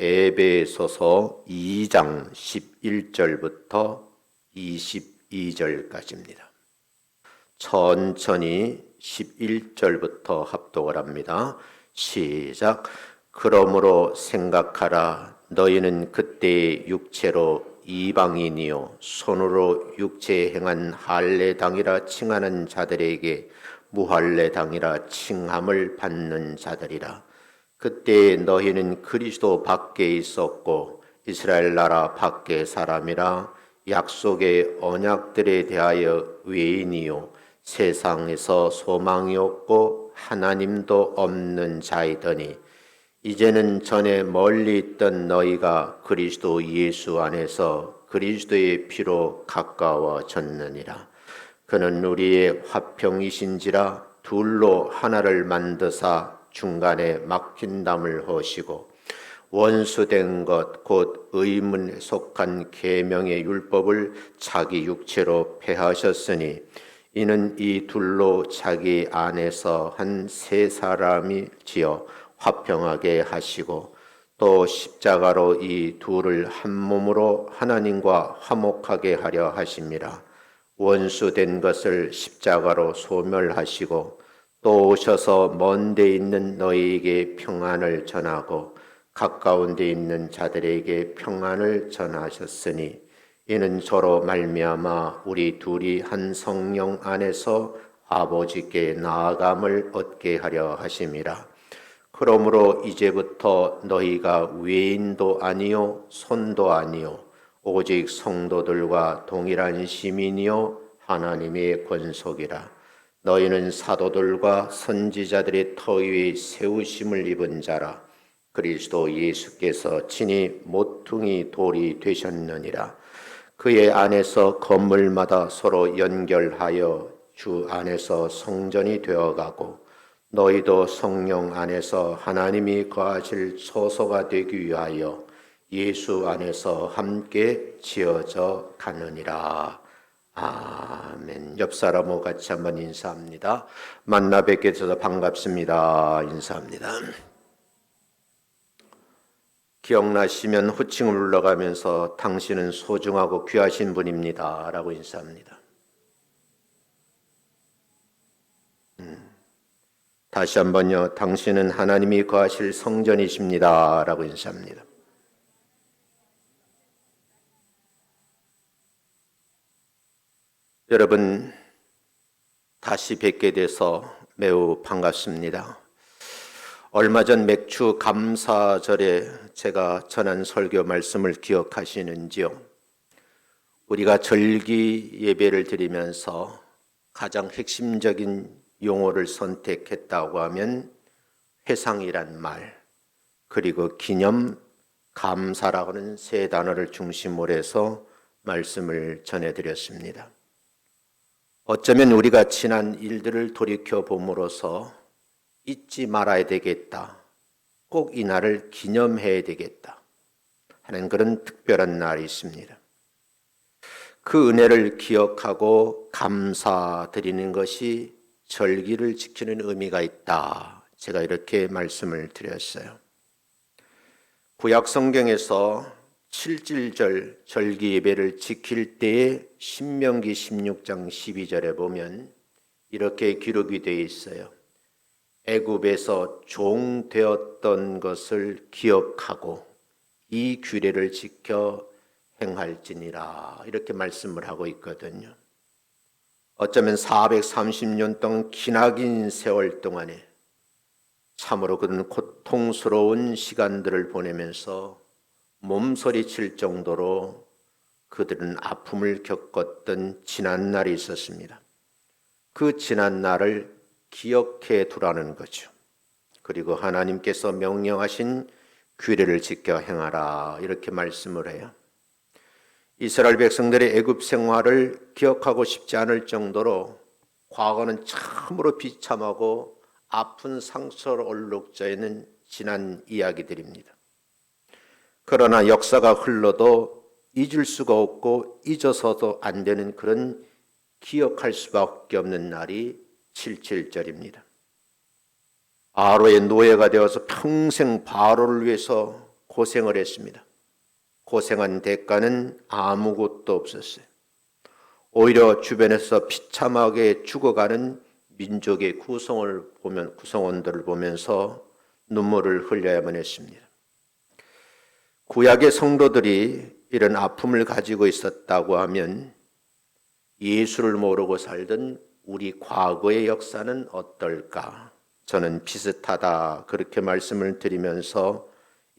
에베소서 2장 11절부터 22절까지입니다. 천천히 11절부터 합독을 합니다. 시작. 그러므로 생각하라. 너희는 그때 육체로 이방인이요 손으로 육체에 행한 할례당이라 칭하는 자들에게 무할례당이라 칭함을 받는 자들이라. 그때 너희는 그리스도 밖에 있었고 이스라엘 나라 밖의 사람이라 약속의 언약들에 대하여 외인이요 세상에서 소망이 없고 하나님도 없는 자이더니 이제는 전에 멀리 있던 너희가 그리스도 예수 안에서 그리스도의 피로 가까워졌느니라. 그는 우리의 화평이신지라 둘로 하나를 만드사 중간에 막힌 담을 허시고 원수된 것 곧 의문에 속한 계명의 율법을 자기 육체로 폐하셨으니 이는 이 둘로 자기 안에서 한 세 사람이 지어 화평하게 하시고 또 십자가로 이 둘을 한 몸으로 하나님과 화목하게 하려 하심이라. 원수된 것을 십자가로 소멸하시고 또 오셔서 먼 데 있는 너희에게 평안을 전하고 가까운 데 있는 자들에게 평안을 전하셨으니 이는 저로 말미암아 우리 둘이 한 성령 안에서 아버지께 나아감을 얻게 하려 하심이라. 그러므로 이제부터 너희가 외인도 아니요 손도 아니요 오직 성도들과 동일한 시민이요 하나님의 권속이라. 너희는 사도들과 선지자들의 터 위에 세우심을 입은 자라. 그리스도 예수께서 친히 모퉁이 돌이 되셨느니라. 그의 안에서 건물마다 서로 연결하여 주 안에서 성전이 되어가고 너희도 성령 안에서 하나님이 거하실 처소가 되기 위하여 예수 안에서 함께 지어져 가느니라. 아멘. 옆 사람하고 같이 한번 인사합니다. 만나 뵙게 되셔서 반갑습니다. 인사합니다. 기억나시면 호칭을 올라가면서 당신은 소중하고 귀하신 분입니다 라고 인사합니다. 다시 한번요. 당신은 하나님이 거하실 성전이십니다 라고 인사합니다. 여러분 다시 뵙게 돼서 매우 반갑습니다. 얼마 전 맥주 감사절에 제가 전한 설교 말씀을 기억하시는지요? 우리가 절기 예배를 드리면서 가장 핵심적인 용어를 선택했다고 하면 회상이란 말, 그리고 기념, 감사라고 하는 세 단어를 중심으로 해서 말씀을 전해드렸습니다. 어쩌면 우리가 지난 일들을 돌이켜 봄으로써 잊지 말아야 되겠다, 꼭 이 날을 기념해야 되겠다 하는 그런 특별한 날이 있습니다. 그 은혜를 기억하고 감사드리는 것이 절기를 지키는 의미가 있다. 제가 이렇게 말씀을 드렸어요. 구약 성경에서 7.1절 절기 예배를 지킬 때에 신명기 16장 12절에 보면 이렇게 기록이 되어 있어요. 애굽에서 종 되었던 것을 기억하고 이 규례를 지켜 행할지니라 이렇게 말씀을 하고 있거든요. 어쩌면 430년 동안 기나긴 세월 동안에 참으로 그는 고통스러운 시간들을 보내면서 몸서리칠 정도로 그들은 아픔을 겪었던 지난 날이 있었습니다. 그 지난 날을 기억해 두라는 거죠. 그리고 하나님께서 명령하신 규례를 지켜 행하라 이렇게 말씀을 해요. 이스라엘 백성들의 애굽 생활을 기억하고 싶지 않을 정도로 과거는 참으로 비참하고 아픈 상처로 얼룩져 있는 지난 이야기들입니다. 그러나 역사가 흘러도 잊을 수가 없고 잊어서도 안 되는 그런 기억할 수밖에 없는 날이 7.7절입니다. 바로의 노예가 되어서 평생 바로를 위해서 고생을 했습니다. 고생한 대가는 아무것도 없었어요. 오히려 주변에서 비참하게 죽어가는 민족의 구성원들을 보면서 눈물을 흘려야만 했습니다. 구약의 성도들이 이런 아픔을 가지고 있었다고 하면 예수를 모르고 살던 우리 과거의 역사는 어떨까? 저는 비슷하다 그렇게 말씀을 드리면서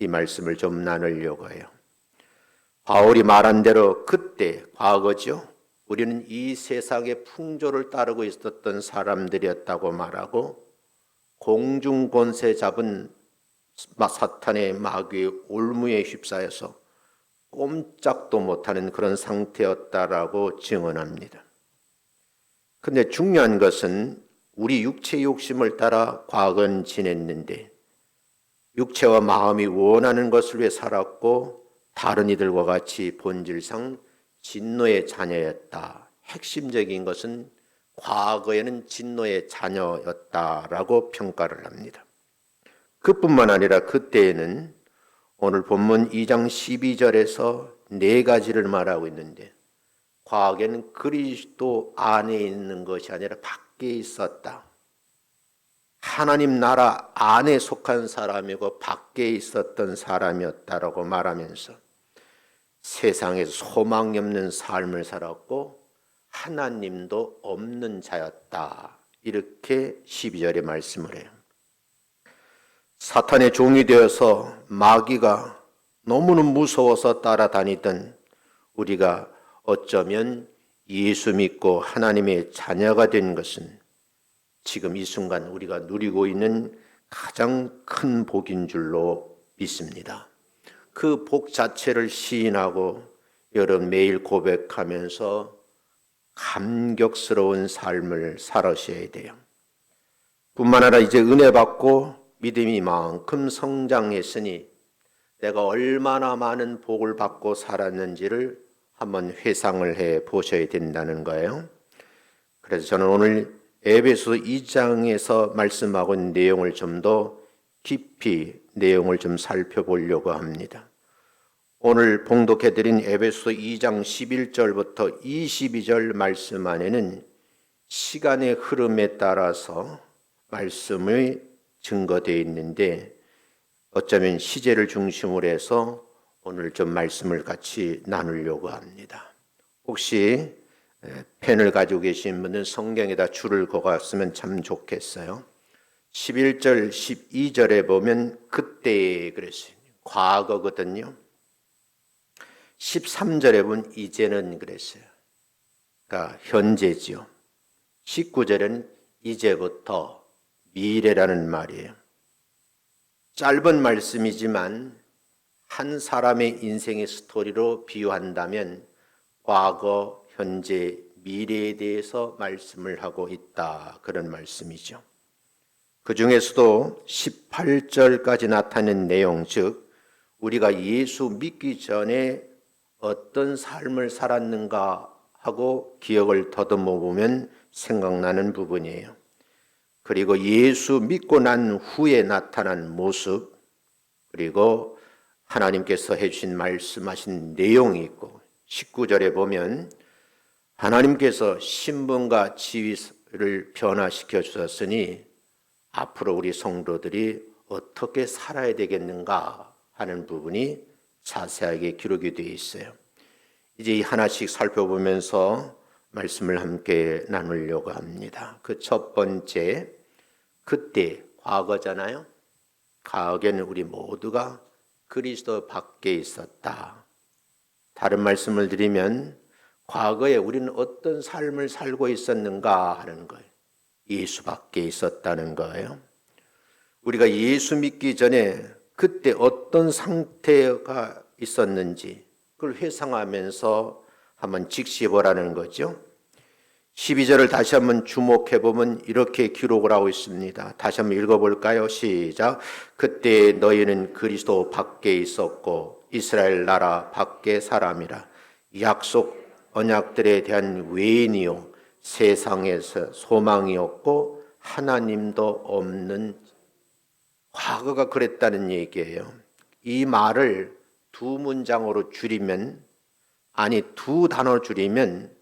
이 말씀을 좀 나누려고 해요. 바울이 말한 대로 그때 과거죠. 우리는 이 세상의 풍조를 따르고 있었던 사람들이었다고 말하고 공중 권세 잡은 사탄의 마귀의 올무에 휩싸여서 꼼짝도 못하는 그런 상태였다라고 증언합니다. 그런데 중요한 것은 우리 육체의 욕심을 따라 과거는 지냈는데 육체와 마음이 원하는 것을 위해 살았고 다른 이들과 같이 본질상 진노의 자녀였다. 핵심적인 것은 과거에는 진노의 자녀였다라고 평가를 합니다. 그뿐만 아니라 그때에는 오늘 본문 2장 12절에서 네 가지를 말하고 있는데 과거에는 그리스도 안에 있는 것이 아니라 밖에 있었다. 하나님 나라 안에 속한 사람이고 밖에 있었던 사람이었다라고 말하면서 세상에서 소망이 없는 삶을 살았고 하나님도 없는 자였다. 이렇게 12절에 말씀을 해요. 사탄의 종이 되어서 마귀가 너무나 무서워서 따라다니던 우리가 어쩌면 예수 믿고 하나님의 자녀가 된 것은 지금 이 순간 우리가 누리고 있는 가장 큰 복인 줄로 믿습니다. 그 복 자체를 시인하고 여러분 매일 고백하면서 감격스러운 삶을 살아셔야 돼요. 뿐만 아니라 이제 은혜 받고 믿음이 이만큼 성장했으니 내가 얼마나 많은 복을 받고 살았는지를 한번 회상을 해 보셔야 된다는 거예요. 그래서 저는 오늘 에베소 2장에서 말씀하고 있는 내용을 좀 더 깊이 내용을 좀 살펴보려고 합니다. 오늘 봉독해드린 에베소 2장 11절부터 22절 말씀 안에는 시간의 흐름에 따라서 말씀이 증거되어 있는데 어쩌면 시제를 중심으로 해서 오늘 좀 말씀을 같이 나누려고 합니다. 혹시 펜을 가지고 계신 분은 성경에다 줄을 그었으면 참 좋겠어요. 11절, 12절에 보면 그때 그랬어요. 과거거든요. 13절에 보면 이제는 그랬어요. 그러니까 현재지요. 19절은 이제부터 미래라는 말이에요. 짧은 말씀이지만 한 사람의 인생의 스토리로 비유한다면 과거, 현재, 미래에 대해서 말씀을 하고 있다. 그런 말씀이죠. 그 중에서도 18절까지 나타낸 내용, 즉 우리가 예수 믿기 전에 어떤 삶을 살았는가 하고 기억을 더듬어 보면 생각나는 부분이에요. 그리고 예수 믿고 난 후에 나타난 모습, 그리고 하나님께서 해주신 말씀하신 내용이 있고 19절에 보면 하나님께서 신분과 지위를 변화시켜 주셨으니 앞으로 우리 성도들이 어떻게 살아야 되겠는가 하는 부분이 자세하게 기록이 되어 있어요. 이제 하나씩 살펴보면서 말씀을 함께 나누려고 합니다. 그 첫 번째, 그때 과거잖아요. 과거에는 우리 모두가 그리스도 밖에 있었다. 다른 말씀을 드리면 과거에 우리는 어떤 삶을 살고 있었는가 하는 거예요. 예수 밖에 있었다는 거예요. 우리가 예수 믿기 전에 그때 어떤 상태가 있었는지 그걸 회상하면서 한번 직시해 보라는 거죠. 12절을 다시 한번 주목해 보면 이렇게 기록을 하고 있습니다. 다시 한번 읽어볼까요? 시작. 그때 너희는 그리스도 밖에 있었고 이스라엘 나라 밖에 사람이라 약속 언약들에 대한 외인이요 세상에서 소망이 없고 하나님도 없는 과거가 그랬다는 얘기예요. 이 말을 두 문장으로 줄이면, 아니 두 단어로 줄이면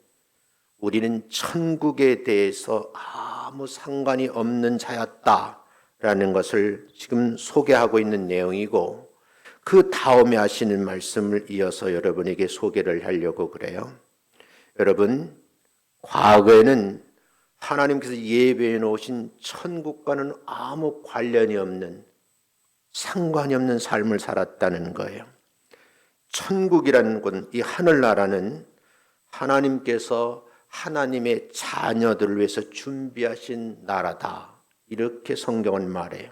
우리는 천국에 대해서 아무 상관이 없는 자였다라는 것을 지금 소개하고 있는 내용이고, 그 다음에 하시는 말씀을 이어서 여러분에게 소개를 하려고 그래요. 여러분, 과거에는 하나님께서 예배해 놓으신 천국과는 아무 관련이 없는, 상관이 없는 삶을 살았다는 거예요. 천국이라는 곳, 이 하늘나라는 하나님께서 하나님의 자녀들을 위해서 준비하신 나라다, 이렇게 성경은 말해요.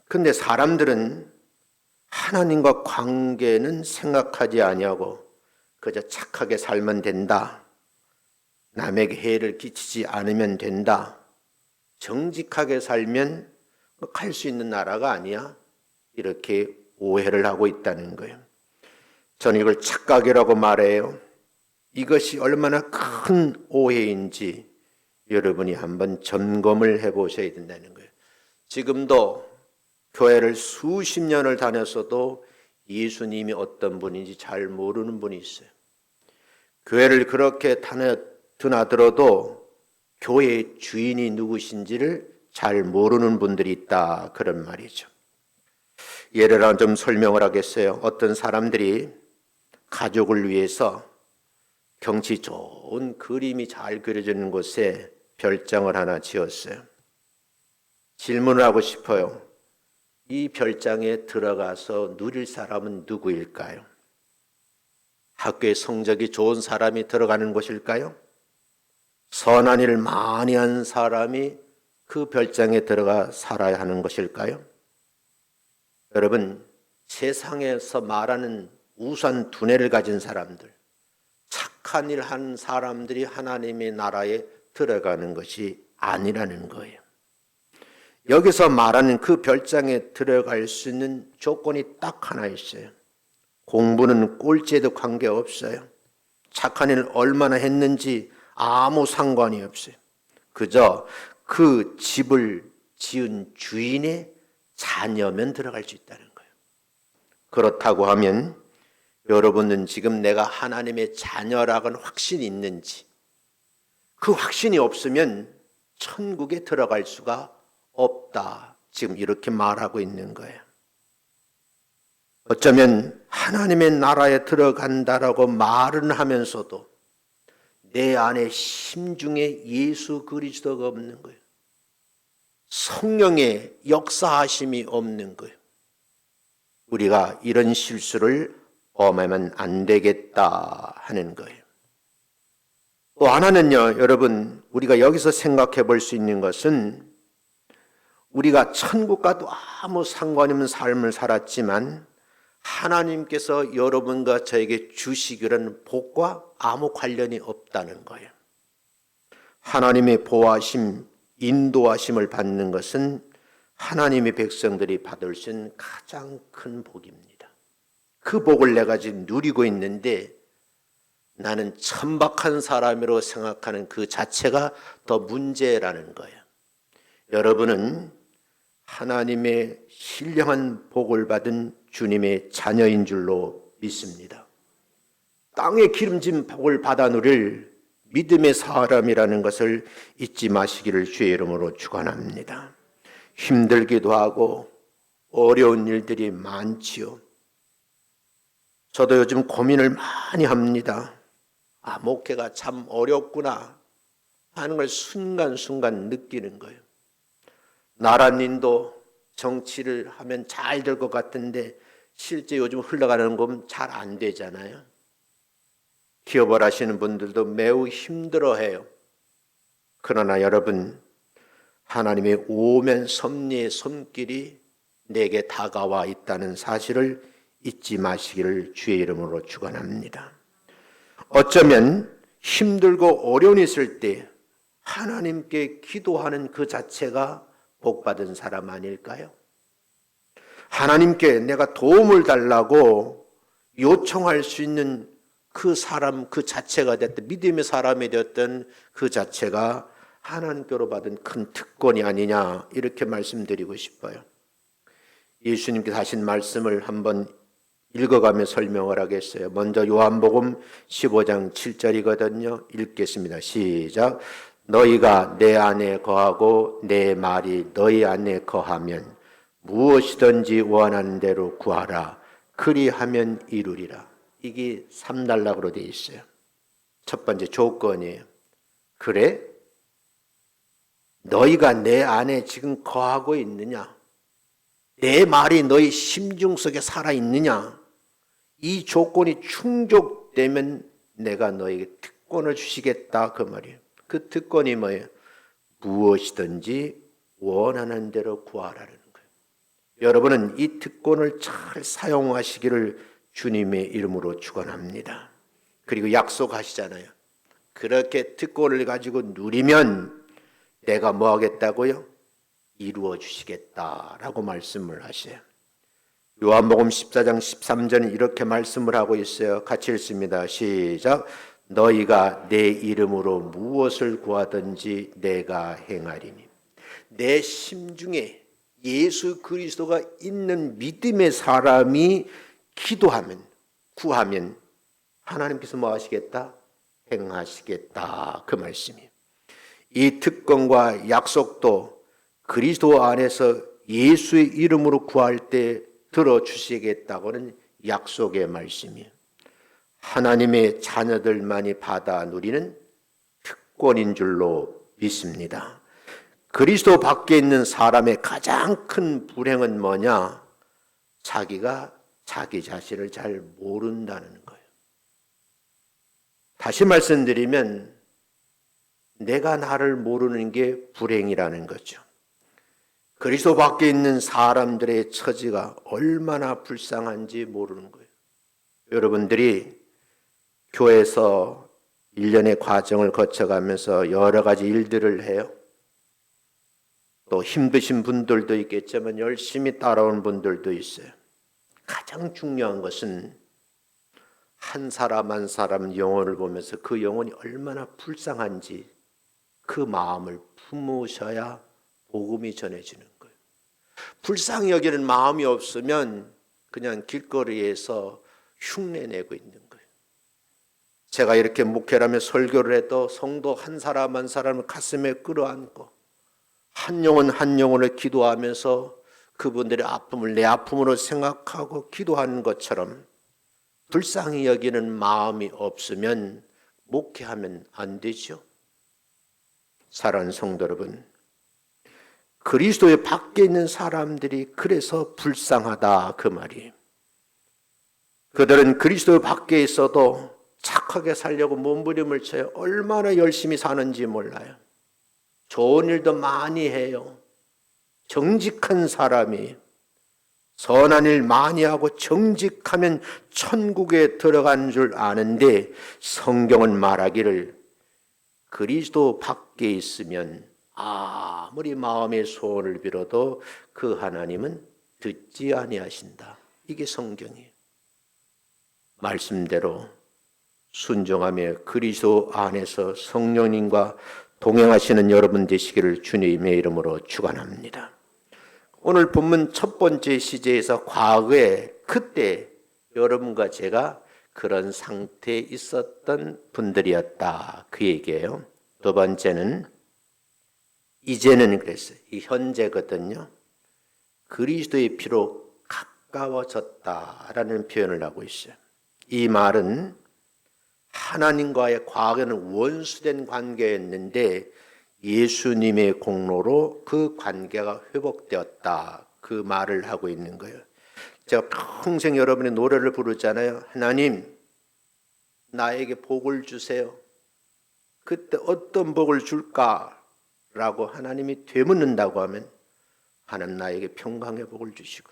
그런데 사람들은 하나님과 관계는 생각하지 아니하고 그저 착하게 살면 된다, 남에게 해를 끼치지 않으면 된다, 정직하게 살면 갈 수 있는 나라가 아니야, 이렇게 오해를 하고 있다는 거예요. 저는 이걸 착각이라고 말해요. 이것이 얼마나 큰 오해인지 여러분이 한번 점검을 해보셔야 된다는 거예요. 지금도 교회를 수십 년을 다녔어도 예수님이 어떤 분인지 잘 모르는 분이 있어요. 교회를 그렇게 드나들어도 교회의 주인이 누구신지를 잘 모르는 분들이 있다, 그런 말이죠. 예를 하나 좀 설명을 하겠어요. 어떤 사람들이 가족을 위해서 경치 좋은 그림이 잘 그려지는 곳에 별장을 하나 지었어요. 질문을 하고 싶어요. 이 별장에 들어가서 누릴 사람은 누구일까요? 학교에 성적이 좋은 사람이 들어가는 곳일까요? 선한 일을 많이 한 사람이 그 별장에 들어가 살아야 하는 것일까요? 여러분, 세상에서 말하는 우수한 두뇌를 가진 사람들, 착한 일 한 사람들이 하나님의 나라에 들어가는 것이 아니라는 거예요. 여기서 말하는 그 별장에 들어갈 수 있는 조건이 딱 하나 있어요. 공부는 꼴찌에도 관계없어요. 착한 일을 얼마나 했는지 아무 상관이 없어요. 그저 그 집을 지은 주인의 자녀면 들어갈 수 있다는 거예요. 그렇다고 하면 여러분은 지금 내가 하나님의 자녀라고는 확신이 있는지, 그 확신이 없으면 천국에 들어갈 수가 없다, 지금 이렇게 말하고 있는 거예요. 어쩌면 하나님의 나라에 들어간다라고 말은 하면서도 내 안에 심중에 예수 그리스도가 없는 거예요. 성령의 역사하심이 없는 거예요. 우리가 이런 실수를 범하면 안 되겠다 하는 거예요. 또 하나는요, 여러분, 우리가 여기서 생각해 볼 수 있는 것은 우리가 천국과도 아무 상관이 없는 삶을 살았지만 하나님께서 여러분과 저에게 주시기로는 복과 아무 관련이 없다는 거예요. 하나님의 보호하심, 인도하심을 받는 것은 하나님의 백성들이 받을 수 있는 가장 큰 복입니다. 그 복을 내가 지금 누리고 있는데 나는 천박한 사람으로 생각하는 그 자체가 더 문제라는 거예요. 여러분은 하나님의 신령한 복을 받은 주님의 자녀인 줄로 믿습니다. 땅에 기름진 복을 받아 누릴 믿음의 사람이라는 것을 잊지 마시기를 주의 이름으로 축원합니다. 힘들기도 하고 어려운 일들이 많지요. 저도 요즘 고민을 많이 합니다. 목회가 참 어렵구나 하는 걸 순간순간 느끼는 거예요. 나라님도 정치를 하면 잘 될 것 같은데 실제 요즘 흘러가는 건 잘 안 되잖아요. 기업을 하시는 분들도 매우 힘들어해요. 그러나 여러분, 하나님의 오면 섭리의 손길이 내게 다가와 있다는 사실을 잊지 마시기를 주의 이름으로 축원합니다. 어쩌면 힘들고 어려움이 있을 때 하나님께 기도하는 그 자체가 복받은 사람 아닐까요? 하나님께 내가 도움을 달라고 요청할 수 있는 그 사람 그 자체가 됐던, 믿음의 사람이 되었던 그 자체가 하나님께로 받은 큰 특권이 아니냐, 이렇게 말씀드리고 싶어요. 예수님께서 하신 말씀을 한번 읽어가며 설명을 하겠어요. 먼저 요한복음 15장 7절이거든요. 읽겠습니다. 시작. 너희가 내 안에 거하고 내 말이 너희 안에 거하면 무엇이든지 원하는 대로 구하라. 그리하면 이루리라. 이게 3단락으로 되어 있어요. 첫 번째 조건이에요. 그래? 너희가 내 안에 지금 거하고 있느냐? 내 말이 너희 심중 속에 살아있느냐? 이 조건이 충족되면 내가 너에게 특권을 주시겠다 그 말이에요. 그 특권이 뭐예요? 무엇이든지 원하는 대로 구하라는 거예요. 여러분은 이 특권을 잘 사용하시기를 주님의 이름으로 축원합니다. 그리고 약속하시잖아요. 그렇게 특권을 가지고 누리면 내가 뭐 하겠다고요? 이루어 주시겠다라고 말씀을 하셔요. 요한복음 14장 13절은 이렇게 말씀을 하고 있어요. 같이 읽습니다. 시작. 너희가 내 이름으로 무엇을 구하든지 내가 행하리니. 내 심중에 예수 그리스도가 있는 믿음의 사람이 기도하면, 구하면 하나님께서 뭐 하시겠다? 행하시겠다 그 말씀이에요. 이 특권과 약속도 그리스도 안에서 예수의 이름으로 구할 때 들어주시겠다고는 약속의 말씀이에요. 하나님의 자녀들만이 받아 누리는 특권인 줄로 믿습니다. 그리스도 밖에 있는 사람의 가장 큰 불행은 뭐냐? 자기가 자기 자신을 잘 모른다는 거예요. 다시 말씀드리면 내가 나를 모르는 게 불행이라는 거죠. 그리스도 밖에 있는 사람들의 처지가 얼마나 불쌍한지 모르는 거예요. 여러분들이 교회에서 1년의 과정을 거쳐가면서 여러 가지 일들을 해요. 또 힘드신 분들도 있겠지만 열심히 따라온 분들도 있어요. 가장 중요한 것은 한 사람 한 사람 영혼을 보면서 그 영혼이 얼마나 불쌍한지 그 마음을 품으셔야 복음이 전해지는 거예요. 불쌍히 여기는 마음이 없으면 그냥 길거리에서 흉내내고 있는 거예요. 제가 이렇게 목회를 하며 설교를 해도 성도 한 사람 한 사람을 가슴에 끌어안고 한 영혼 한 영혼을 기도하면서 그분들의 아픔을 내 아픔으로 생각하고 기도하는 것처럼 불쌍히 여기는 마음이 없으면 목회하면 안 되죠. 사랑하는 성도 여러분, 그리스도의 밖에 있는 사람들이 그래서 불쌍하다 그 말이에요. 그들은 그리스도 밖에 있어도 착하게 살려고 몸부림을 쳐요. 얼마나 열심히 사는지 몰라요. 좋은 일도 많이 해요. 정직한 사람이 선한 일 많이 하고 정직하면 천국에 들어간 줄 아는데 성경은 말하기를 그리스도 밖에 있으면 아무리 마음의 소원을 빌어도 그 하나님은 듣지 아니하신다. 이게 성경이에요. 말씀대로 순종하며 그리스도 안에서 성령님과 동행하시는 여러분 되시기를 주님의 이름으로 축원합니다. 오늘 본문 첫 번째 시제에서 과거에 그때 여러분과 제가 그런 상태에 있었던 분들이었다 그 얘기예요. 두 번째는 이제는 그랬어요. 이 현재거든요. 그리스도의 피로 가까워졌다라는 표현을 하고 있어요. 이 말은 하나님과의 과거에는 원수된 관계였는데 예수님의 공로로 그 관계가 회복되었다. 그 말을 하고 있는 거예요. 제가 평생 여러분의 노래를 부르잖아요. 하나님, 나에게 복을 주세요. 그때 어떤 복을 줄까라고 하나님이 되묻는다고 하면 하나님 나에게 평강의 복을 주시고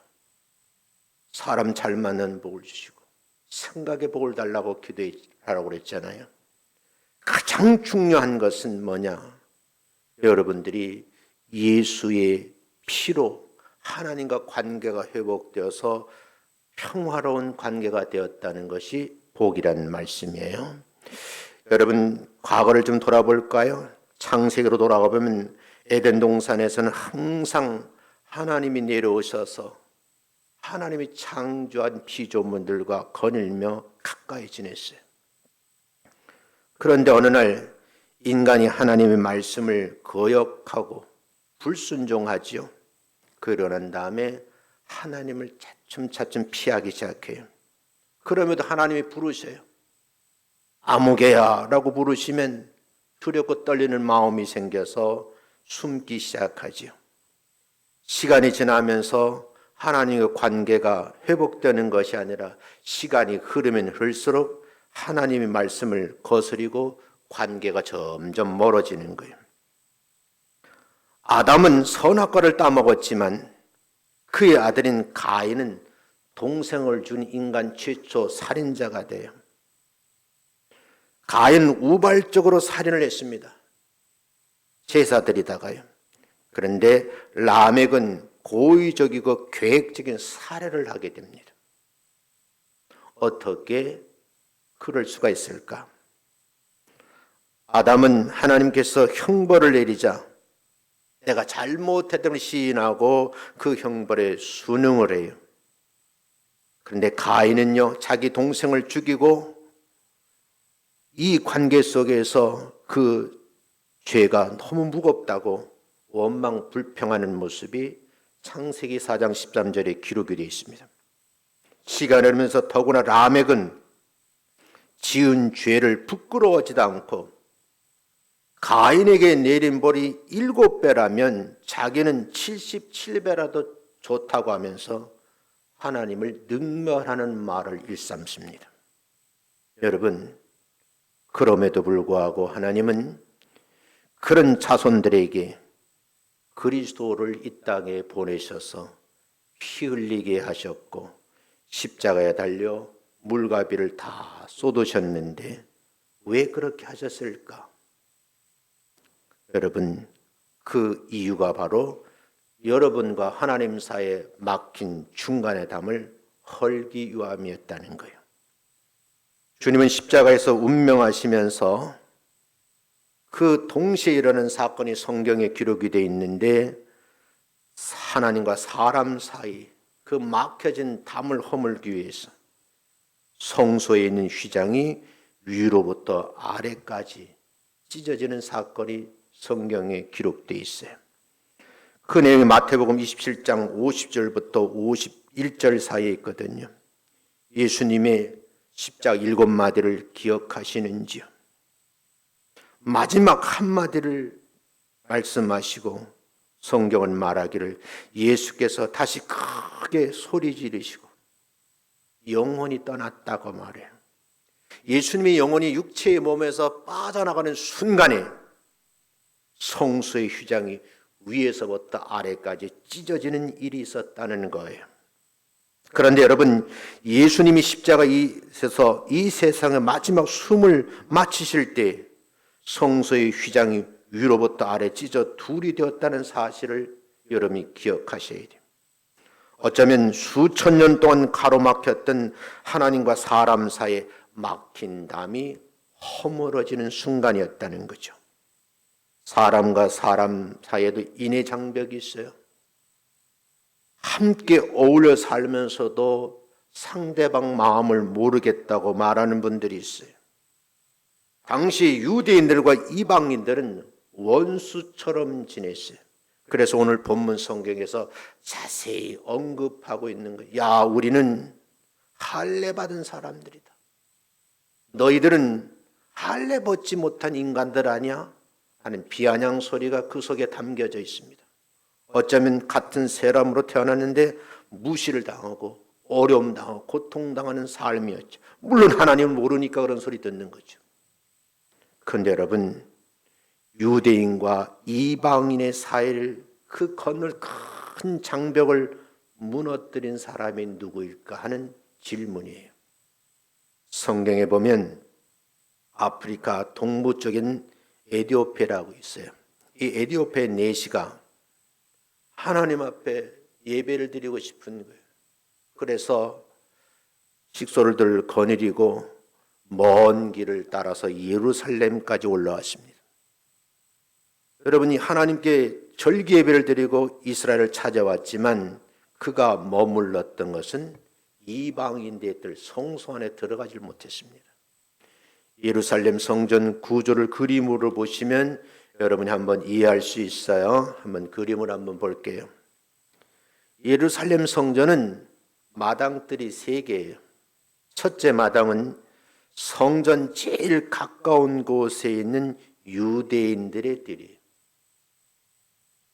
사람 잘 만나는 복을 주시고 생각의 복을 달라고 기도하라고 그랬잖아요. 가장 중요한 것은 뭐냐? 여러분들이 예수의 피로 하나님과 관계가 회복되어서 평화로운 관계가 되었다는 것이 복이라는 말씀이에요. 여러분 과거를 좀 돌아볼까요? 창세기로 돌아가 보면 에덴 동산에서는 항상 하나님이 내려오셔서 하나님이 창조한 피조물들과 거닐며 가까이 지냈어요. 그런데 어느 날 인간이 하나님의 말씀을 거역하고 불순종하지요. 그러난 다음에 하나님을 차츰차츰 피하기 시작해요. 그럼에도 하나님이 부르셔요. 아무개야 라고 부르시면 두렵고 떨리는 마음이 생겨서 숨기 시작하지요. 시간이 지나면서 하나님의 관계가 회복되는 것이 아니라 시간이 흐르면 흐를수록 하나님의 말씀을 거스리고 관계가 점점 멀어지는 거예요. 아담은 선악과를 따먹었지만 그의 아들인 가인은 동생을 준 인간 최초 살인자가 돼요. 가인은 우발적으로 살인을 했습니다. 제사드리다가요. 그런데 라멕은 고의적이고 계획적인 살해를 하게 됩니다. 어떻게 그럴 수가 있을까? 아담은 하나님께서 형벌을 내리자 내가 잘못했다고 시인하고 그 형벌에 순응을 해요. 그런데 가인은요, 자기 동생을 죽이고 이 관계 속에서 그 죄가 너무 무겁다고 원망 불평하는 모습이 창세기 4장 13절에 기록이 되어 있습니다. 시간이 흐르면서 더구나 라멕은 지은 죄를 부끄러워하지도 않고 가인에게 내린 벌이 7배라면 자기는 77배라도 좋다고 하면서 하나님을 능멸하는 말을 일삼습니다. 여러분, 그럼에도 불구하고 하나님은 그런 자손들에게 그리스도를 이 땅에 보내셔서 피 흘리게 하셨고 십자가에 달려 물과 비를 다 쏟으셨는데 왜 그렇게 하셨을까? 여러분, 그 이유가 바로 여러분과 하나님 사이에 막힌 중간의 담을 헐기 위함이었다는 거예요. 주님은 십자가에서 운명하시면서 그 동시에 일어난 사건이 성경에 기록이 되어 있는데 하나님과 사람 사이 그 막혀진 담을 허물기 위해서 성소에 있는 휘장이 위로부터 아래까지 찢어지는 사건이 성경에 기록되어 있어요. 그 내용이 마태복음 27장 50절부터 51절 사이에 있거든요. 예수님의 십자가 7마디를 기억하시는지요? 마지막 한마디를 말씀하시고 성경은 말하기를 예수께서 다시 크게 소리 지르시고 영혼이 떠났다고 말해요. 예수님의 영혼이 육체의 몸에서 빠져나가는 순간에 성소의 휘장이 위에서부터 아래까지 찢어지는 일이 있었다는 거예요. 그런데 여러분, 예수님이 십자가에서 이 세상의 마지막 숨을 마치실 때 성소의 휘장이 위로부터 아래 찢어 둘이 되었다는 사실을 여러분이 기억하셔야 돼요. 어쩌면 수천 년 동안 가로막혔던 하나님과 사람 사이에 막힌 담이 허물어지는 순간이었다는 거죠. 사람과 사람 사이에도 인의 장벽이 있어요. 함께 어울려 살면서도 상대방 마음을 모르겠다고 말하는 분들이 있어요. 당시 유대인들과 이방인들은 원수처럼 지냈어요. 그래서 오늘 본문 성경에서 자세히 언급하고 있는 거예요. 야, 우리는 할례 받은 사람들이다. 너희들은 할례 받지 못한 인간들 아니야? 하는 비아냥 소리가 그 속에 담겨져 있습니다. 어쩌면 같은 사람으로 태어났는데 무시를 당하고 어려움 당하고 고통당하는 삶이었죠. 물론 하나님을 모르니까 그런 소리 듣는 거죠. 그런데 여러분, 유대인과 이방인의 사이를 그 건널 큰 장벽을 무너뜨린 사람이 누구일까 하는 질문이에요. 성경에 보면 아프리카 동부 쪽인 에티오피아라고 있어요. 이 에티오피아 내시가 하나님 앞에 예배를 드리고 싶은 거예요. 그래서 식소를 거느리고 먼 길을 따라서 예루살렘까지 올라왔습니다. 여러분이 하나님께 절기 예배를 드리고 이스라엘을 찾아왔지만 그가 머물렀던 것은 이방인들 성소 안에 들어가질 못했습니다. 예루살렘 성전 구조를 그림으로 보시면 여러분이 한번 이해할 수 있어요. 한번 그림을 한번 볼게요. 예루살렘 성전은 마당들이 3개예요. 첫째 마당은 성전 제일 가까운 곳에 있는 유대인들의 뜰이에요.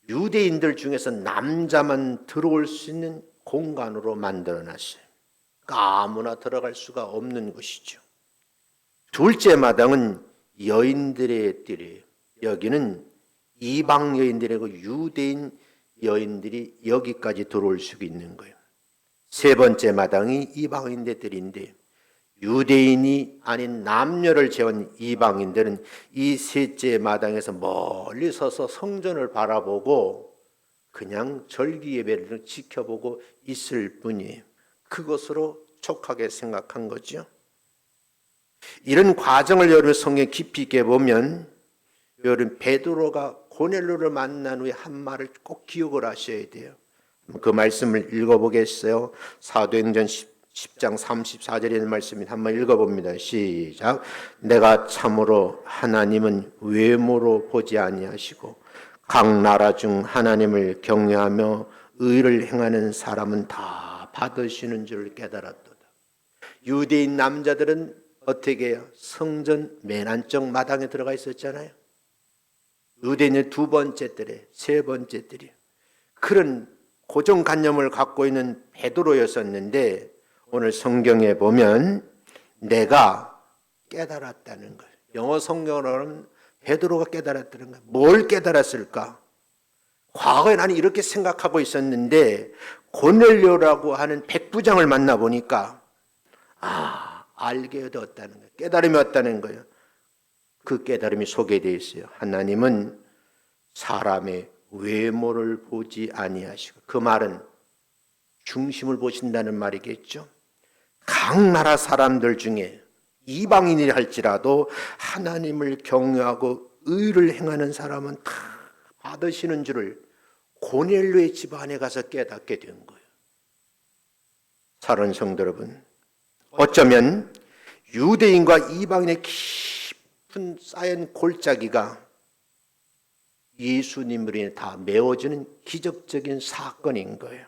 유대인들 중에서 남자만 들어올 수 있는 공간으로 만들어놨어요. 그러니까 아무나 들어갈 수가 없는 곳이죠. 둘째 마당은 여인들의 뜰이에요. 여기는 이방 여인들이고 유대인 여인들이 여기까지 들어올 수 있는 거예요. 세 번째 마당이 이방인의 뜰인데 유대인이 아닌 남녀를 제한 이방인들은 이 셋째 마당에서 멀리 서서 성전을 바라보고 그냥 절기 예배를 지켜보고 있을 뿐이에요. 그것으로 촉하게 생각한 거죠. 이런 과정을 여러분 성경 깊이 있게 보면 여러분 베드로가 고넬료를 만난 후에 한 말을 꼭 기억을 하셔야 돼요. 그 말씀을 읽어보겠어요. 사도행전 10장 34절에 있는 말씀을 한번 읽어봅니다. 시작. 내가 참으로 하나님은 외모로 보지 아니하시고 각 나라 중 하나님을 경외하며 의를 행하는 사람은 다 받으시는 줄 깨달았도다. 유대인 남자들은 어떻게 해요? 성전 맨 안쪽 마당에 들어가 있었잖아요. 유대인의 두 번째 뜰에 세 번째 뜰이 그런 고정관념을 갖고 있는 베드로였었는데 오늘 성경에 보면 내가 깨달았다는 거예요. 영어 성경으로는 베드로가 깨달았다는 거예요. 뭘 깨달았을까? 과거에 나는 이렇게 생각하고 있었는데 고넬료라고 하는 백부장을 만나보니까 알게 되었다는 거예요. 깨달음이 왔다는 거예요. 그 깨달음이 소개되어 있어요. 하나님은 사람의 외모를 보지 아니하시고, 그 말은 중심을 보신다는 말이겠죠. 각 나라 사람들 중에 이방인이 할지라도 하나님을 경외하고 의를 행하는 사람은 다 받으시는 줄을 고넬료의 집안에 가서 깨닫게 된 거예요. 사랑하는 성도 여러분, 어쩌면 유대인과 이방인의 깊은 쌓인 골짜기가 예수님으로 인해 다 메워지는 기적적인 사건인 거예요.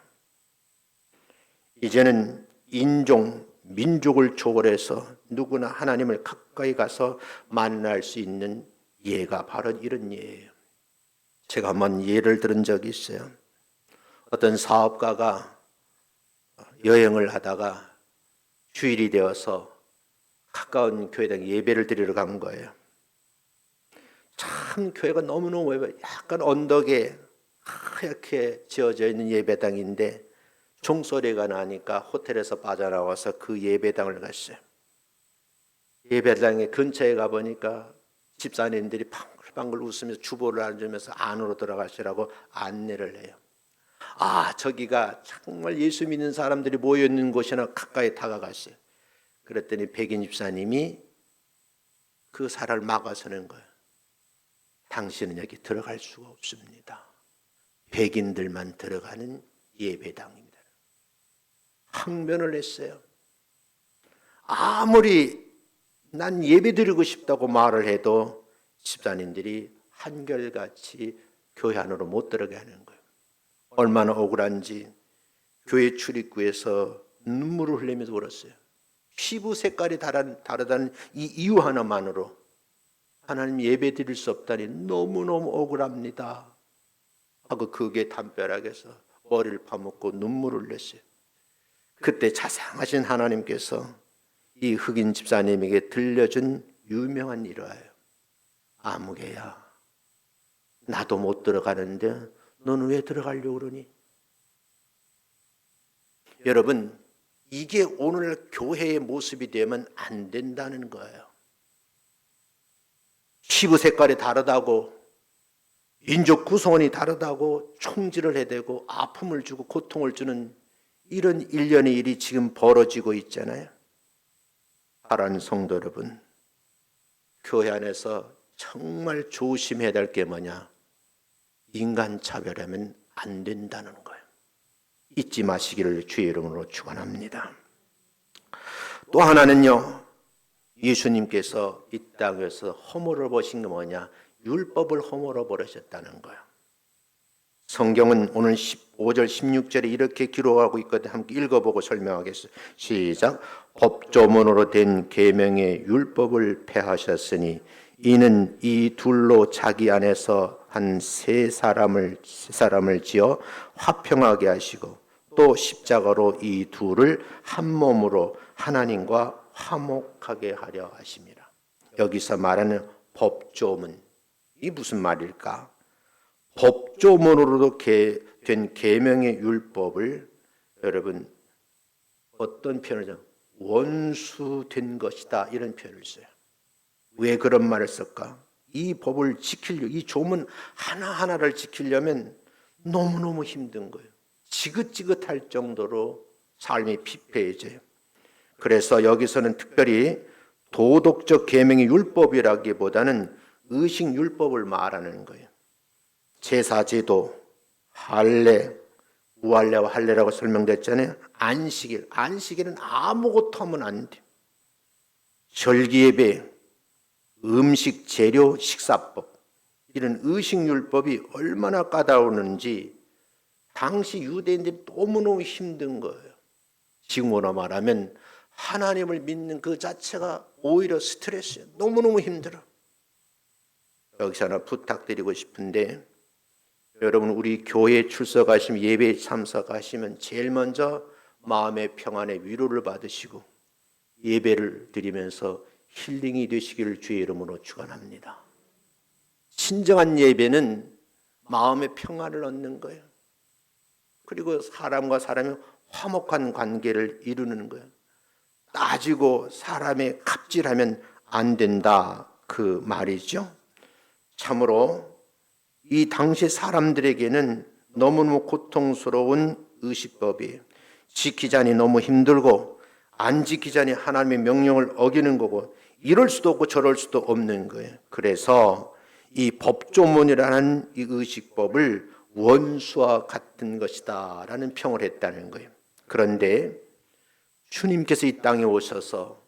이제는 인종, 민족을 초월해서 누구나 하나님을 가까이 가서 만날 수 있는 예가 바로 이런 예예요. 제가 한번 예를 들은 적이 있어요. 어떤 사업가가 여행을 하다가 주일이 되어서 가까운 교회당 예배를 드리러 간 거예요. 참 교회가 너무너무 약간 언덕에 하얗게 지어져 있는 예배당인데 종소리가 나니까 호텔에서 빠져나와서 그 예배당을 갔어요. 예배당의 근처에 가보니까 집사님들이 방글방글 웃으면서 주보를 앉으면서 안으로 들어가시라고 안내를 해요. 저기가 정말 예수 믿는 사람들이 모여있는 곳이나 가까이 다가갔어요. 그랬더니 백인 집사님이 그 사람을 막아서는 거예요. 당신은 여기 들어갈 수가 없습니다. 백인들만 들어가는 예배당입니다. 항변을 했어요. 아무리 난 예배 드리고 싶다고 말을 해도 집사님들이 한결같이 교회 안으로 못 들어가게 하는 거예요. 얼마나 억울한지 교회 출입구에서 눈물을 흘리면서 울었어요. 피부 색깔이 다르다는 이 이유 하나만으로 하나님 예배 드릴 수 없다니 너무너무 억울합니다 하고 그게 담벼락에 서 머리를 파묻고 눈물을 흘렸어요. 그때 자상하신 하나님께서 이 흑인 집사님에게 들려준 유명한 일화예요. 아무개야, 나도 못 들어가는데 너는 왜 들어가려고 그러니? 여러분, 이게 오늘 교회의 모습이 되면 안 된다는 거예요. 피부 색깔이 다르다고, 민족 구성원이 다르다고 총질을 해대고 아픔을 주고 고통을 주는 이런 일련의 일이 지금 벌어지고 있잖아요. 사랑하는 성도 여러분, 교회 안에서 정말 조심해야 될 게 뭐냐? 인간 차별하면 안 된다는 거예요. 잊지 마시기를 주의 이름으로 축원합니다. 또 하나는요, 예수님께서 이 땅에서 허물어 보신 게 뭐냐? 율법을 허물어 버리셨다는 거예요. 성경은 오늘 15절 16절에 이렇게 기록하고 있거든요. 함께 읽어보고 설명하겠습니다. 시작. 법조문으로 된 계명의 율법을 폐하셨으니 이는 이 둘로 자기 안에서 한 세 사람을 지어 화평하게 하시고 또 십자가로 이 둘을 한 몸으로 하나님과 화목하게 하려 하심이라. 여기서 말하는 법조문, 이 무슨 말일까? 법조문으로 된 계명의 율법을 여러분 어떤 표현을 원수된 것이다, 이런 표현을 써요. 왜 그런 말을 쓸까? 이 법을 이 조문 하나하나를 지키려면 너무너무 힘든 거예요. 지긋지긋할 정도로 삶이 피폐해져요. 그래서 여기서는 특별히 도덕적 계명의 율법이라기보다는 의식 율법을 말하는 거예요. 제사제도, 할례, 무할례와 할례라고 설명됐잖아요. 안식일은 아무것도 하면 안 돼. 절기예배, 음식 재료 식사법, 이런 의식율법이 얼마나 까다로운지 당시 유대인들이 너무너무 힘든 거예요. 지금으로 말하면 하나님을 믿는 그 자체가 오히려 스트레스예요. 너무너무 힘들어. 여기서 하나 부탁드리고 싶은데, 여러분 우리 교회에 출석하시면, 예배에 참석하시면 제일 먼저 마음의 평안의 위로를 받으시고 예배를 드리면서 힐링이 되시기를 주의 이름으로 축원합니다. 진정한 예배는 마음의 평안을 얻는 거예요. 그리고 사람과 사람이 화목한 관계를 이루는 거예요. 따지고 사람의 갑질하면 안 된다, 그 말이죠. 참으로 이 당시 사람들에게는 너무너무 고통스러운 의식법이에요. 지키자니 너무 힘들고 안 지키자니 하나님의 명령을 어기는 거고, 이럴 수도 없고 저럴 수도 없는 거예요. 그래서 이 법조문이라는 이 의식법을 원수와 같은 것이다 라는 평을 했다는 거예요. 그런데 주님께서 이 땅에 오셔서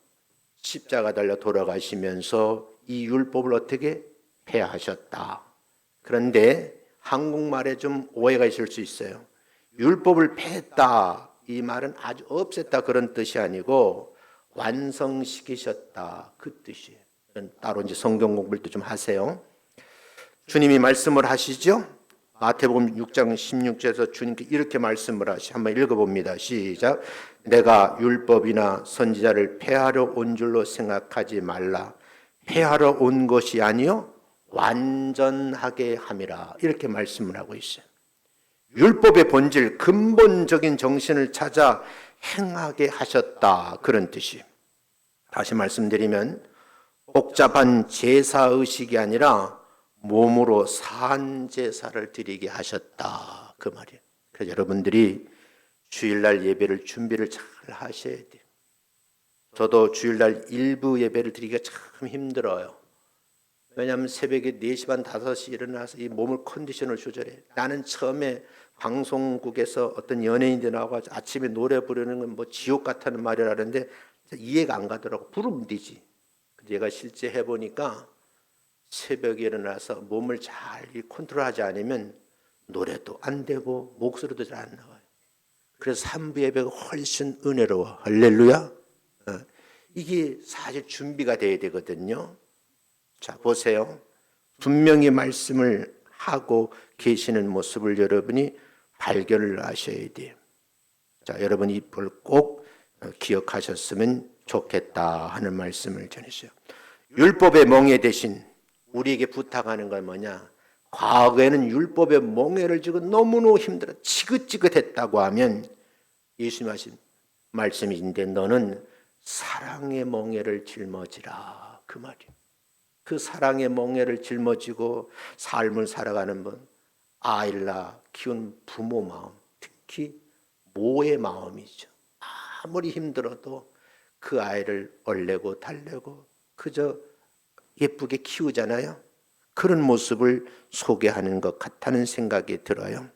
십자가 달려 돌아가시면서 이 율법을 어떻게 폐하셨다. 그런데 한국말에 좀 오해가 있을 수 있어요. 율법을 폐했다, 이 말은 아주 없앴다 그런 뜻이 아니고 완성시키셨다, 그 뜻이에요. 따로 이제 성경 공부를 좀 하세요. 주님이 말씀을 하시죠. 마태복음 6장 16절에서 주님께 이렇게 말씀을 하시, 한번 읽어봅니다. 시작. 내가 율법이나 선지자를 폐하러 온 줄로 생각하지 말라. 폐하러 온 것이 아니요 완전하게 함이라, 이렇게 말씀을 하고 있어요. 율법의 본질, 근본적인 정신을 찾아 행하게 하셨다, 그런 뜻이에요. 다시 말씀드리면 복잡한 제사의식이 아니라 몸으로 산제사를 드리게 하셨다, 그 말이에요. 그래서 여러분들이 주일날 예배를 준비를 잘 하셔야 돼요. 저도 주일날 일부 예배를 드리기가 참 힘들어요. 왜냐하면 새벽에 4시 반 5시 일어나서 이 몸을 컨디션을 조절해. 나는 처음에 방송국에서 어떤 연예인들 나와서 아침에 노래 부르는 건 뭐 지옥 같다는 말이라는데 이해가 안 가더라고. 부르면 되지. 제가 실제 해보니까 새벽에 일어나서 몸을 잘 컨트롤하지 않으면 노래도 안 되고 목소리도 잘 안 나와요. 그래서 3부 예배가 훨씬 은혜로워. 할렐루야. 이게 사실 준비가 돼야 되거든요. 자, 보세요. 분명히 말씀을 하고 계시는 모습을 여러분이 발견을 하셔야 돼요. 자, 여러분이 이걸 꼭 기억하셨으면 좋겠다 하는 말씀을 전했어요. 율법의 멍에 대신 우리에게 부탁하는 건 뭐냐? 과거에는 율법의 멍에를 지고 너무너무 힘들어 지긋지긋했다고 하면 예수님 하신 말씀인데, 너는 사랑의 멍에를 짊어지라, 그 말이에요. 그 사랑의 멍에를 짊어지고 삶을 살아가는 분, 아이를 낳아 키운 부모 마음, 특히 모의 마음이죠. 아무리 힘들어도 그 아이를 얼레고 달래고 그저 예쁘게 키우잖아요. 그런 모습을 소개하는 것 같다는 생각이 들어요.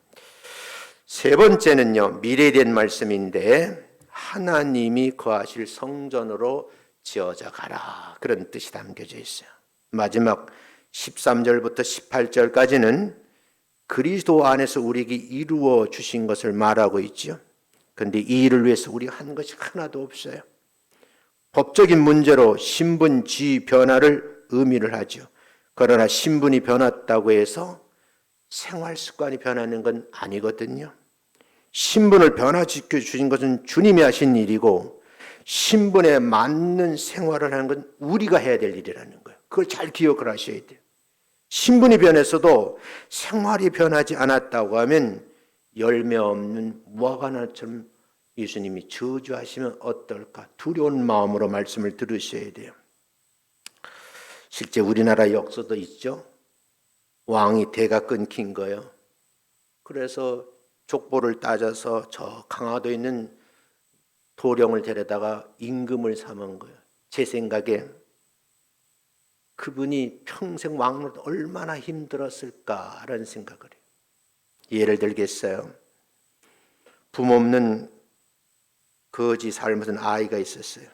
세 번째는요, 미래된 말씀인데 하나님이 거하실 성전으로 지어져 가라, 그런 뜻이 담겨져 있어요. 마지막 13절부터 18절까지는 그리스도 안에서 우리에게 이루어 주신 것을 말하고 있죠. 그런데 이 일을 위해서 우리가 한 것이 하나도 없어요. 법적인 문제로 신분 지위 변화를 의미를 하죠. 그러나 신분이 변했다고 해서 생활 습관이 변하는 건 아니거든요. 신분을 변화시켜 주신 것은 주님이 하신 일이고, 신분에 맞는 생활을 하는 건 우리가 해야 될 일이라는 거예요. 그걸 잘 기억을 하셔야 돼요. 신분이 변했어도 생활이 변하지 않았다고 하면 열매 없는 무화과나처럼 예수님이 저주하시면 어떨까? 두려운 마음으로 말씀을 들으셔야 돼요. 실제 우리나라 역사도 있죠. 왕이 대가 끊긴 거예요. 그래서 족보를 따져서 저 강화도에 있는 도령을 데려다가 임금을 삼은 거예요. 제 생각에 그분이 평생 왕으로 얼마나 힘들었을까라는 생각을 해요. 예를 들겠어요. 부모 없는 거지 삶은 아이가 있었어요.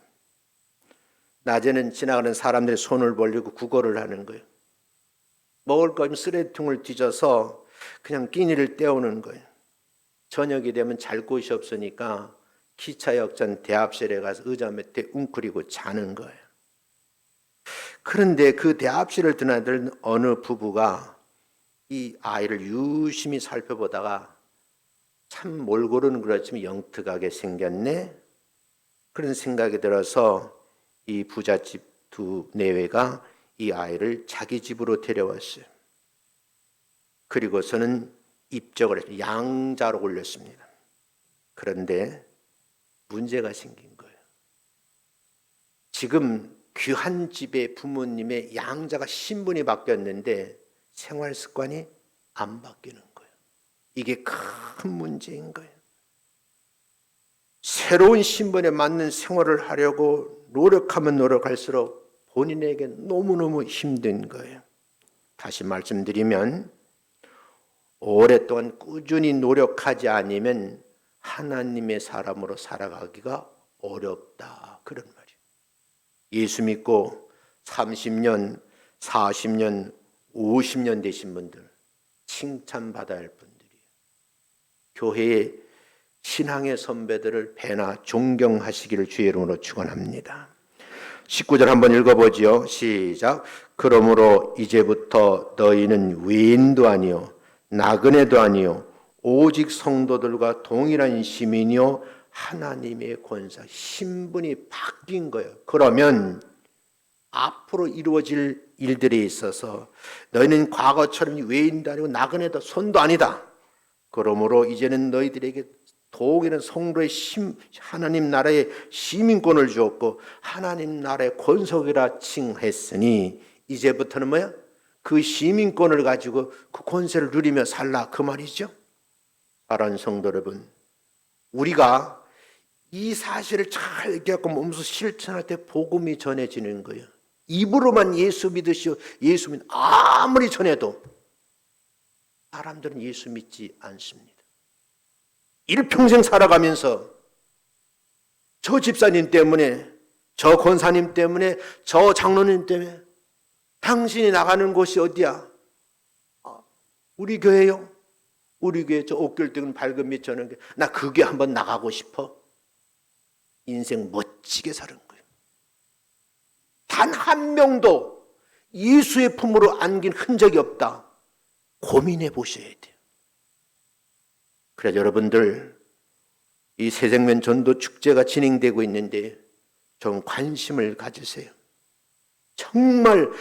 낮에는 지나가는 사람들이 손을 벌리고 구걸을 하는 거예요. 먹을 거 없으면 쓰레기통을 뒤져서 그냥 끼니를 때우는 거예요. 저녁이 되면 잘 곳이 없으니까 기차역전 대합실에 가서 의자 밑에 웅크리고 자는 거예요. 그런데 그 대합실을 드나들 어느 부부가 이 아이를 유심히 살펴보다가 참 몰골은 그렇지만 영특하게 생겼네, 그런 생각이 들어서 이 부잣집 두 내외가 이 아이를 자기 집으로 데려왔어요. 그리고서는 입적을 해서 양자로 올렸습니다. 그런데 문제가 생긴 거예요. 지금 귀한 집의 부모님의 양자가 신분이 바뀌었는데 생활 습관이 안 바뀌는 거예요. 이게 큰 문제인 거예요. 새로운 신분에 맞는 생활을 하려고 노력하면 노력할수록 본인에게 너무너무 힘든 거예요. 다시 말씀드리면 오랫동안 꾸준히 노력하지 않으면 하나님의 사람으로 살아가기가 어렵다, 그런 말이에요. 예수 믿고 30년, 40년, 50년 되신 분들 칭찬받아야 할 분들이에요. 교회의 신앙의 선배들을 배나 존경하시기를 주의 이름으로 축원합니다. 19절 한번 읽어보지요. 시작. 그러므로 이제부터 너희는 외인도 아니요 나그네도 아니요 오직 성도들과 동일한 시민이요 하나님의 권사, 신분이 바뀐 거예요. 그러면 앞으로 이루어질 일들에 있어서 너희는 과거처럼 외인도 아니고 나그네도 손도 아니다. 그러므로 이제는 너희들에게 동일한 성도의 하나님 나라의 시민권을 주었고 하나님 나라의 권속이라 칭했으니 이제부터는 뭐야? 그 시민권을 가지고 그 권세를 누리며 살라, 그 말이죠. 사랑하는 성도 여러분, 우리가 이 사실을 잘 겪고 몸소 실천할 때 복음이 전해지는 거예요. 입으로만 예수 믿으시오, 예수 믿 아무리 전해도 사람들은 예수 믿지 않습니다. 일평생 살아가면서 저 집사님 때문에, 저 권사님 때문에, 저 장로님 때문에 당신이 나가는 곳이 어디야? 우리 교회요? 우리 교회 저 옥결등 밝은 빛 저는 나 그게 한번 나가고 싶어. 인생 멋지게 사는 거예요. 단 한 명도 예수의 품으로 안긴 흔적이 없다. 고민해 보셔야 돼요. 그래서 여러분들 이 새생명 전도 축제가 진행되고 있는데 좀 관심을 가지세요. 정말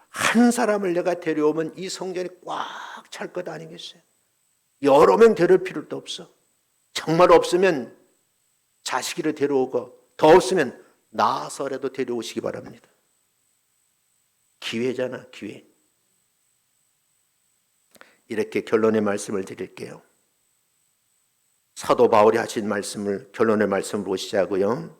한 사람을 내가 데려오면 이 성전이 꽉 찰 것 아니겠어요? 여러 명 데려올 필요도 없어. 정말 없으면 자식이를 데려오고 더 없으면 나서라도 데려오시기 바랍니다. 기회잖아, 기회. 이렇게 결론의 말씀을 드릴게요. 사도 바울이 하신 말씀을 결론의 말씀으로 보시자고요.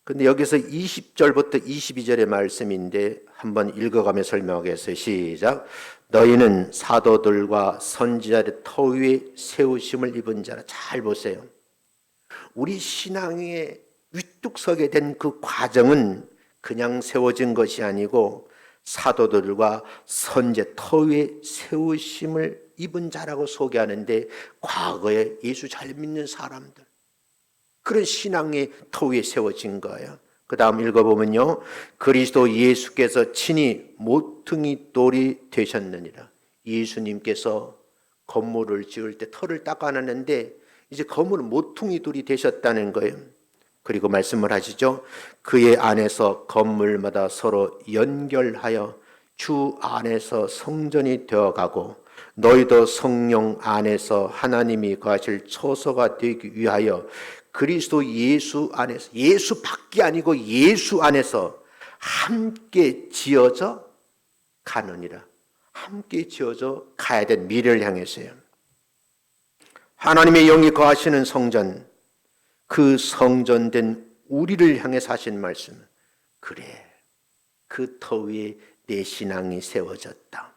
근데 여기서 20절부터 22절의 말씀인데 한번 읽어가며 설명하겠어요. 시작. 너희는 사도들과 선지자의 터 위에 세우심을 입은 자라. 잘 보세요. 우리 신앙에 위뚝서게 된 그 과정은 그냥 세워진 것이 아니고 사도들과 선지자 터 위에 세우심을 입은 자라고 소개하는데, 과거에 예수 잘 믿는 사람들, 그런 신앙의 터 위에 세워진 거예요. 그 다음 읽어보면요, 그리스도 예수께서 친히 모퉁이 돌이 되셨느니라. 예수님께서 건물을 지을 때 터를 닦아놨는데 이제 건물은 모퉁이 돌이 되셨다는 거예요. 그리고 말씀을 하시죠. 그의 안에서 건물마다 서로 연결하여 주 안에서 성전이 되어가고 너희도 성령 안에서 하나님이 거하실 처소가 되기 위하여 그리스도 예수 안에서, 예수 밖이 아니고 예수 안에서 함께 지어져 가느니라. 함께 지어져 가야 될 미래를 향해서요. 하나님의 영이 거하시는 성전, 그 성전된 우리를 향해서 하신 말씀. 그래, 그 터 위에 내 신앙이 세워졌다.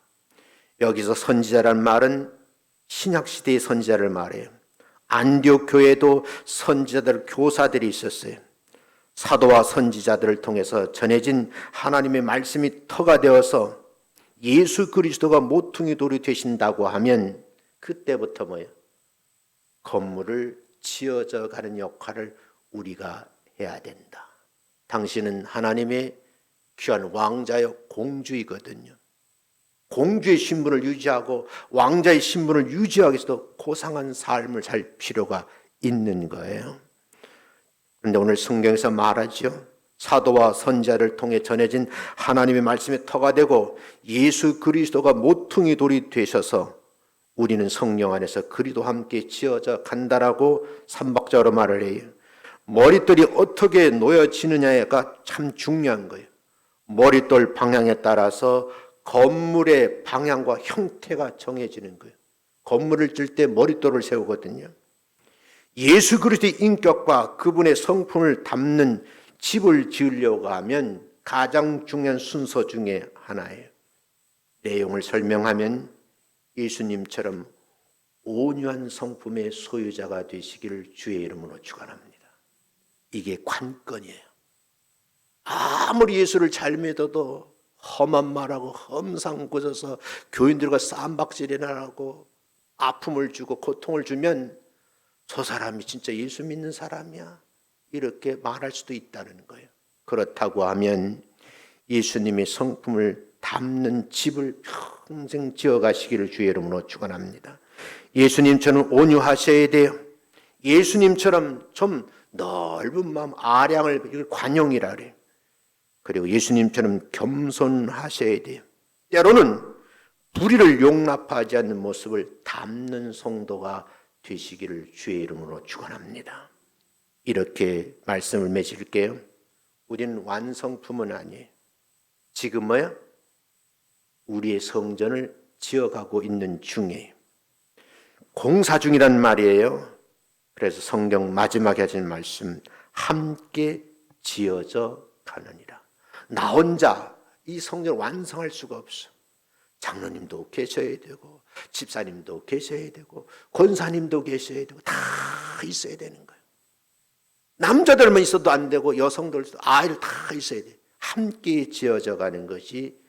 여기서 선지자란 말은 신약시대의 선지자를 말해요. 안디옥 교회에도 선지자들, 교사들이 있었어요. 사도와 선지자들을 통해서 전해진 하나님의 말씀이 터가 되어서 예수 그리스도가 모퉁이 돌이 되신다고 하면 그때부터 뭐예요? 건물을 지어져 가는 역할을 우리가 해야 된다. 당신은 하나님의 귀한 왕자여 공주이거든요. 공주의 신분을 유지하고 왕자의 신분을 유지하기 위해서도 고상한 삶을 살 필요가 있는 거예요. 그런데 오늘 성경에서 말하죠. 사도와 선지자를 통해 전해진 하나님의 말씀의 터가 되고 예수 그리스도가 모퉁이 돌이 되셔서 우리는 성령 안에서 그리스도와 함께 지어져 간다라고 삼박자로 말을 해요. 머릿돌이 어떻게 놓여지느냐가 참 중요한 거예요. 머릿돌 방향에 따라서 건물의 방향과 형태가 정해지는 거예요. 건물을 질 때 머릿돌을 세우거든요. 예수 그리스도의 인격과 그분의 성품을 담는 집을 지으려고 하면 가장 중요한 순서 중에 하나예요. 내용을 설명하면 예수님처럼 온유한 성품의 소유자가 되시기를 주의 이름으로 축원합니다. 이게 관건이에요. 아무리 예수를 잘 믿어도 험한 말하고 험상궂어서 교인들과 쌈박질이나 하고 아픔을 주고 고통을 주면 저 사람이 진짜 예수 믿는 사람이야? 이렇게 말할 수도 있다는 거예요. 그렇다고 하면 예수님의 성품을 담는 집을 평생 지어가시기를 주의 이름으로 축원합니다. 예수님처럼 온유하셔야 돼요. 예수님처럼 좀 넓은 마음, 아량을, 이걸 관용이라 그래요. 그리고 예수님처럼 겸손하셔야 돼요. 때로는 불의를 용납하지 않는 모습을 담는 성도가 되시기를 주의 이름으로 축원합니다. 이렇게 말씀을 맺을게요. 우리는 완성품은 아니에요. 지금 뭐야? 우리의 성전을 지어가고 있는 중이에요. 공사 중이란 말이에요. 그래서 성경 마지막에 하신 말씀, 함께 지어져 가느니라. 나 혼자 이 성전을 완성할 수가 없어. 장로님도 계셔야 되고 집사님도 계셔야 되고 권사님도 계셔야 되고 다 있어야 되는 거예요. 남자들만 있어도 안 되고 여성들도 아이들 다 있어야 돼. 함께 지어져 가는 것이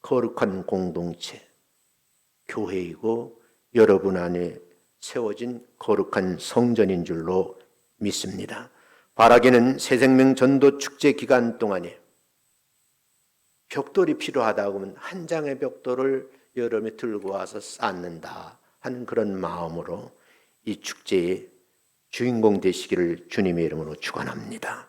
거룩한 공동체, 교회이고 여러분 안에 세워진 거룩한 성전인 줄로 믿습니다. 바라기는 새생명 전도 축제 기간 동안에 벽돌이 필요하다고 하면 한 장의 벽돌을 여름에 들고 와서 쌓는다 하는 그런 마음으로 이 축제의 주인공 되시기를 주님의 이름으로 축원합니다.